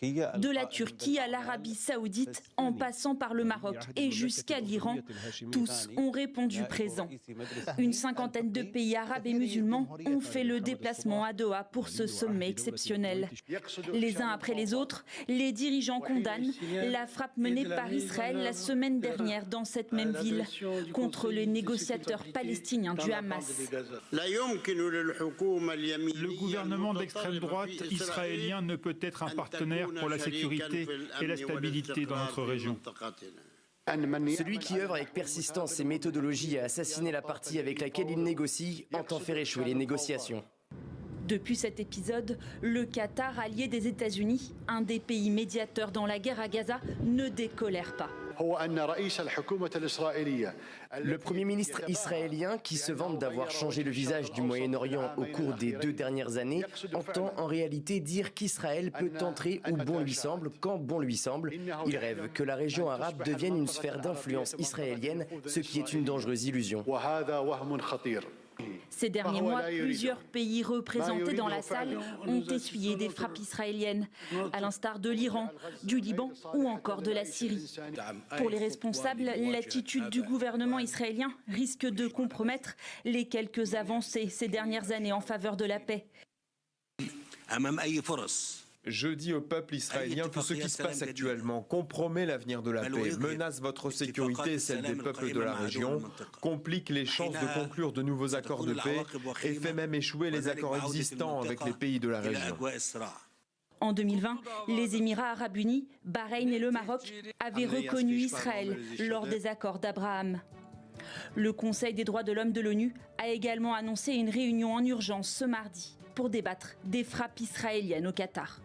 De la Turquie à l'Arabie Saoudite, en passant par le Maroc et jusqu'à l'Iran, tous ont répondu présent. Une cinquantaine de pays arabes et musulmans ont fait le déplacement à Doha pour ce sommet exceptionnel. Les uns après les autres, les dirigeants condamnent la frappe menée par Israël la semaine dernière dans cette même ville contre les négociateurs palestiniens du Hamas. Le gouvernement d'extrême droite israélien ne peut être un partenaire pour la sécurité et la stabilité dans notre région. Celui qui œuvre avec persistance et méthodologie à assassiner la partie avec laquelle il négocie entend faire échouer les négociations. Depuis cet épisode, le Qatar, allié des États-Unis, un des pays médiateurs dans la guerre à Gaza, ne décolère pas. Le Premier ministre israélien, qui se vante d'avoir changé le visage du Moyen-Orient au cours des 2 dernières années, entend en réalité dire qu'Israël peut entrer où bon lui semble, quand bon lui semble. Il rêve que la région arabe devienne une sphère d'influence israélienne, ce qui est une dangereuse illusion. Ces derniers mois, plusieurs pays représentés dans la salle ont essuyé des frappes israéliennes, à l'instar de l'Iran, du Liban ou encore de la Syrie. Pour les responsables, l'attitude du gouvernement israélien risque de compromettre les quelques avancées ces dernières années en faveur de la paix. Je dis au peuple israélien que ce qui se passe actuellement compromet l'avenir de la paix, menace votre sécurité et celle des peuples de la région, complique les chances de conclure de nouveaux accords de paix et fait même échouer les accords existants avec les pays de la région. En 2020, les Émirats arabes unis, Bahreïn et le Maroc avaient reconnu Israël lors des accords d'Abraham. Le Conseil des droits de l'homme de l'ONU a également annoncé une réunion en urgence ce mardi pour débattre des frappes israéliennes au Qatar.